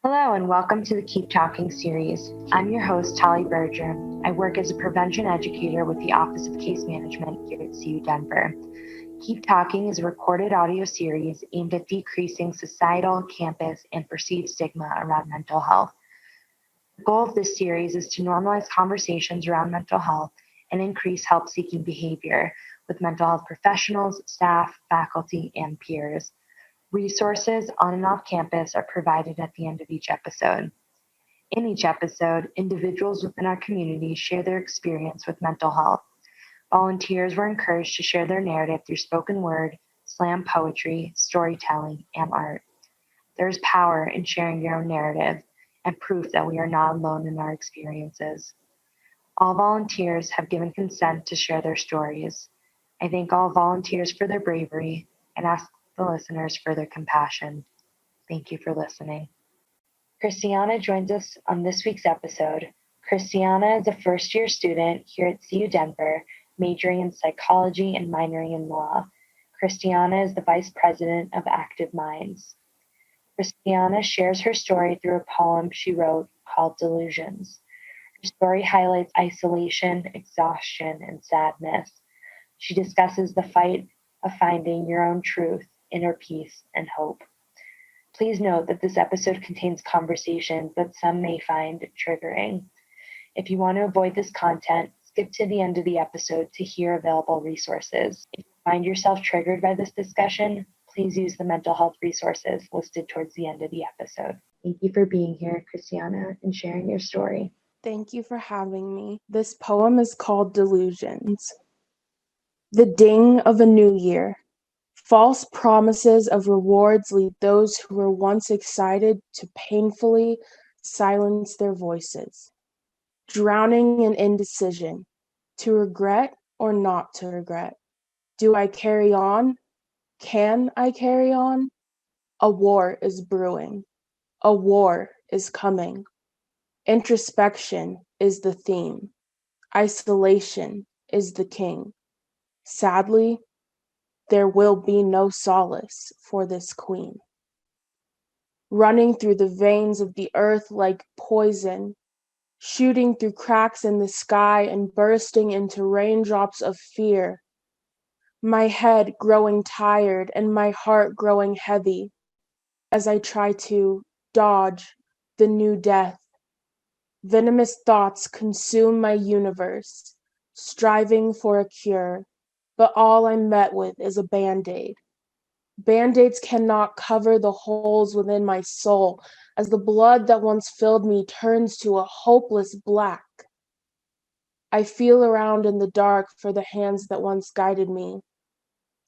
Hello and welcome to the Keep Talking series. I'm your host, Tali Berger. I work as a prevention educator with the Office of Case Management here at CU Denver. Keep Talking is a recorded audio series aimed at decreasing societal, campus, and perceived stigma around mental health. The goal of this series is to normalize conversations around mental health and increase help-seeking behavior with mental health professionals, staff, faculty, and peers. Resources on and off campus are provided at the end of each episode. In each episode, individuals within our community share their experience with mental health. Volunteers were encouraged to share their narrative through spoken word, slam poetry, storytelling, and art. There is power in sharing your own narrative and proof that we are not alone in our experiences. All volunteers have given consent to share their stories. I thank all volunteers for their bravery and ask the listeners for their compassion. Thank you for listening. Christiana joins us on this week's episode. Christiana is a first-year student here at CU Denver, majoring in psychology and minoring in law. Christiana is the vice president of Active Minds. Christiana shares her story through a poem she wrote called Delusions. Her story highlights isolation, exhaustion, and sadness. She discusses the fight of finding your own truth, inner peace, and hope. Please note that this episode contains conversations that some may find triggering. If you want to avoid this content, skip to the end of the episode to hear available resources. If you find yourself triggered by this discussion, please use the mental health resources listed towards the end of the episode. Thank you for being here, Christiana, and sharing your story. Thank you for having me. This poem is called Delusions. The ding of a new year. False promises of rewards lead those who were once excited to painfully silence their voices. Drowning in indecision. To regret or not to regret? Do I carry on? Can I carry on? A war is brewing. A war is coming. Introspection is the theme. Isolation is the king. Sadly, there will be no solace for this queen. Running through the veins of the earth like poison, shooting through cracks in the sky and bursting into raindrops of fear. My head growing tired and my heart growing heavy as I try to dodge the new death. Venomous thoughts consume my universe, striving for a cure, but all I'm met with is a Band-Aid. Band-Aids cannot cover the holes within my soul as the blood that once filled me turns to a hopeless black. I feel around in the dark for the hands that once guided me.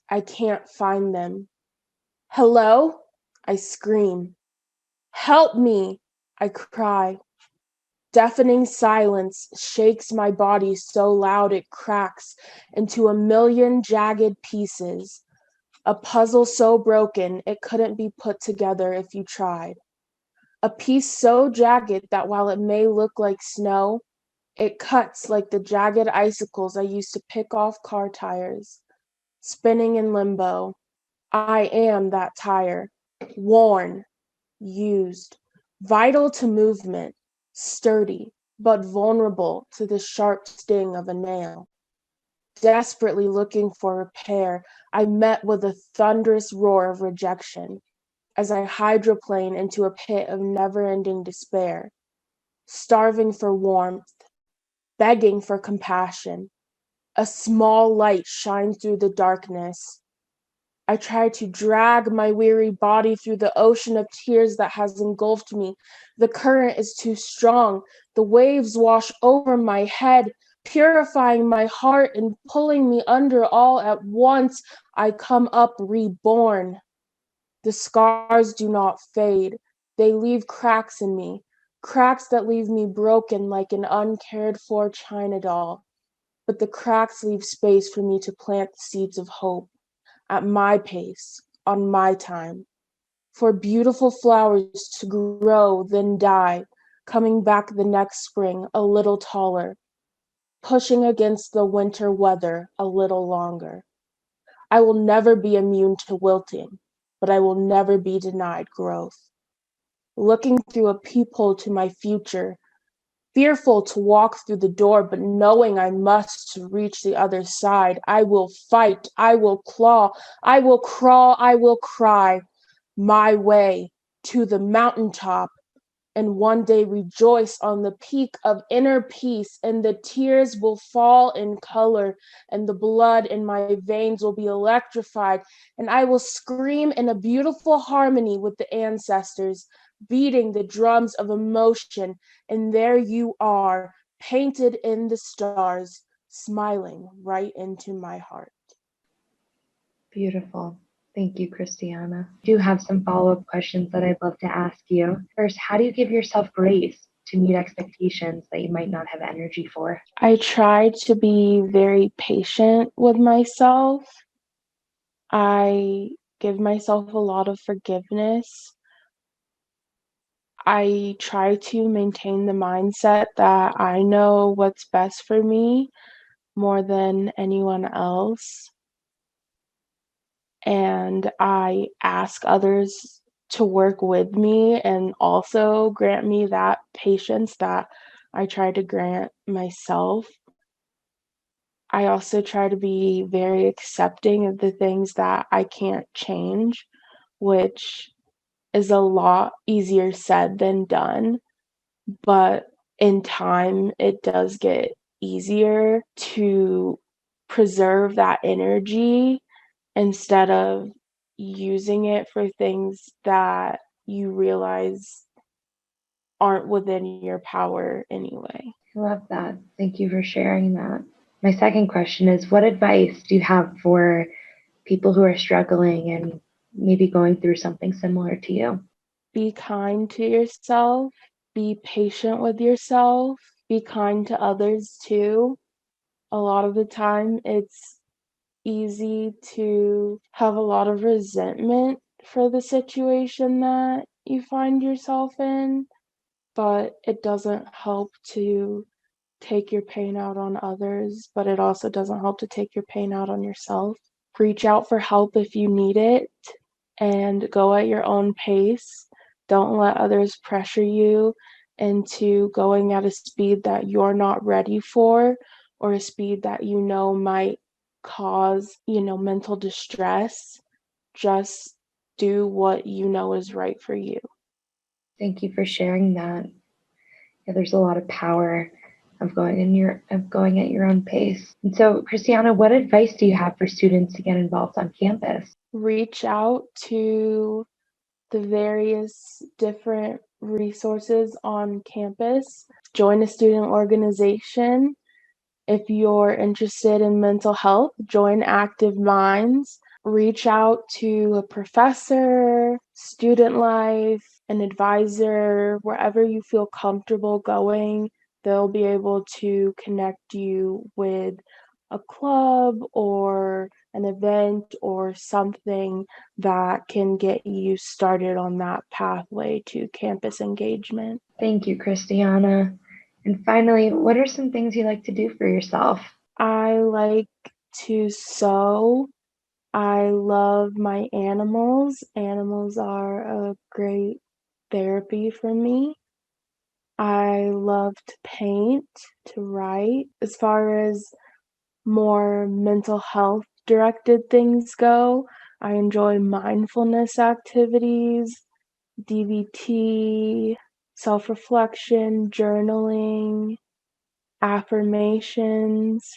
I can't find them. Hello? I scream. Help me! I cry. Deafening silence shakes my body so loud it cracks into a million jagged pieces. A puzzle so broken it couldn't be put together if you tried. A piece so jagged that while it may look like snow, it cuts like the jagged icicles I used to pick off car tires. Spinning in limbo, I am that tire, worn, used, vital to movement, sturdy, but vulnerable to the sharp sting of a nail. Desperately looking for repair, I met with a thunderous roar of rejection as I hydroplane into a pit of never-ending despair, starving for warmth, begging for compassion. A small light shines through the darkness. I try to drag my weary body through the ocean of tears that has engulfed me. The current is too strong. The waves wash over my head, purifying my heart and pulling me under all at once. I come up reborn. The scars do not fade. They leave cracks in me, cracks that leave me broken like an uncared for china doll. But the cracks leave space for me to plant the seeds of hope at my pace, on my time. For beautiful flowers to grow, then die, coming back the next spring a little taller, pushing against the winter weather a little longer. I will never be immune to wilting, but I will never be denied growth. looking through a peephole to my future, fearful to walk through the door, but knowing I must reach the other side. I will fight, I will claw, I will crawl, I will cry my way to the mountaintop, and one day rejoice on the peak of inner peace, and the tears will fall in color, and the blood in my veins will be electrified, and I will scream in a beautiful harmony with the ancestors, beating the drums of emotion, and there you are, painted in the stars, smiling right into my heart. Beautiful. Thank you, Christiana. I do have some follow-up questions that I'd love to ask you. First, how do you give yourself grace to meet expectations that you might not have energy for? I try to be very patient with myself. I give myself a lot of forgiveness. I try to maintain the mindset that I know what's best for me more than anyone else. And I ask others to work with me and also grant me that patience that I try to grant myself. I also try to be very accepting of the things that I can't change, which is a lot easier said than done. But in time, it does get easier to preserve that energy instead of using it for things that you realize aren't within your power anyway. I love that. Thank you for sharing that. My second question is, what advice do you have for people who are struggling and maybe going through something similar to you? Be kind to yourself, be patient with yourself, be kind to others too. A lot of the time, it's easy to have a lot of resentment for the situation that you find yourself in, but it doesn't help to take your pain out on others, but it also doesn't help to take your pain out on yourself. Reach out for help if you need it and go at your own pace. Don't let others pressure you into going at a speed that you're not ready for or a speed that you know might cause, mental distress. Just do what you know is right for you. Thank you for sharing that. Yeah, there's a lot of power of going at your own pace. And so, Christiana, what advice do you have for students to get involved on campus? Reach out to the various different resources on campus. Join a student organization. If you're interested in mental health, join Active Minds. Reach out to a professor, student life, an advisor, wherever you feel comfortable going. They'll be able to connect you with a club or an event or something that can get you started on that pathway to campus engagement. Thank you, Christiana. And finally, what are some things you like to do for yourself? I like to sew. I love my animals. Animals are a great therapy for me. I love to paint, to write. As far as more mental health directed things go, I enjoy mindfulness activities, DBT, self reflection, journaling, affirmations,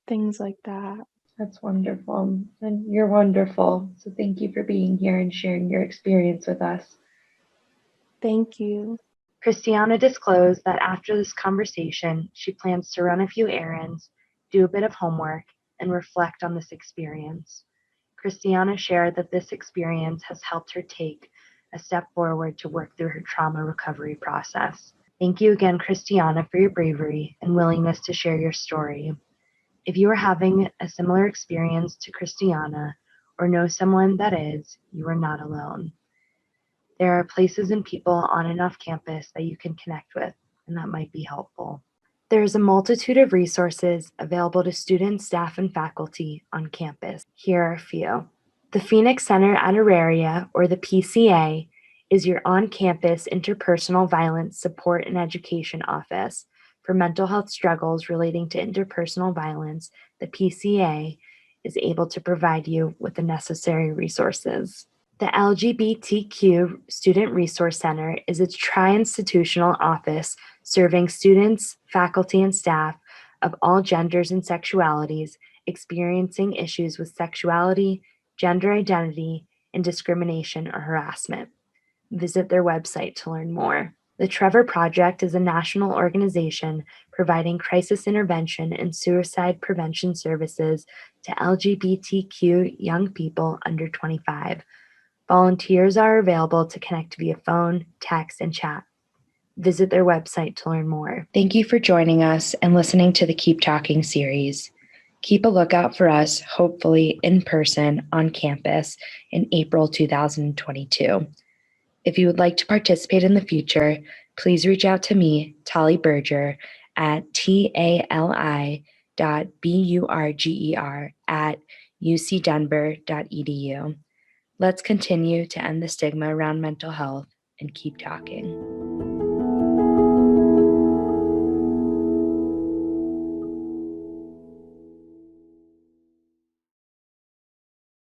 things like that. That's wonderful. And you're wonderful. So thank you for being here and sharing your experience with us. Thank you. Christiana disclosed that after this conversation, she plans to run a few errands, do a bit of homework, and reflect on this experience. Christiana shared that this experience has helped her take a step forward to work through her trauma recovery process. Thank you again, Christiana, for your bravery and willingness to share your story. If you are having a similar experience to Christiana or know someone that is, you are not alone. There are places and people on and off campus that you can connect with, and that might be helpful. There is a multitude of resources available to students, staff, and faculty on campus. Here are a few. The Phoenix Center at Auraria, or the PCA, is your on-campus interpersonal violence support and education office. For mental health struggles relating to interpersonal violence, the PCA is able to provide you with the necessary resources. The LGBTQ Student Resource Center is a tri-institutional office serving students, faculty, and staff of all genders and sexualities experiencing issues with sexuality, gender identity, and discrimination or harassment. Visit their website to learn more. The Trevor Project is a national organization providing crisis intervention and suicide prevention services to LGBTQ young people under 25. Volunteers are available to connect via phone, text, and chat. Visit their website to learn more. Thank you for joining us and listening to the Keep Talking series. Keep a lookout for us, hopefully in person on campus in April 2022. If you would like to participate in the future, please reach out to me, Tali Berger, at tali.burger@ucdenver.edu. Let's continue to end the stigma around mental health and keep talking.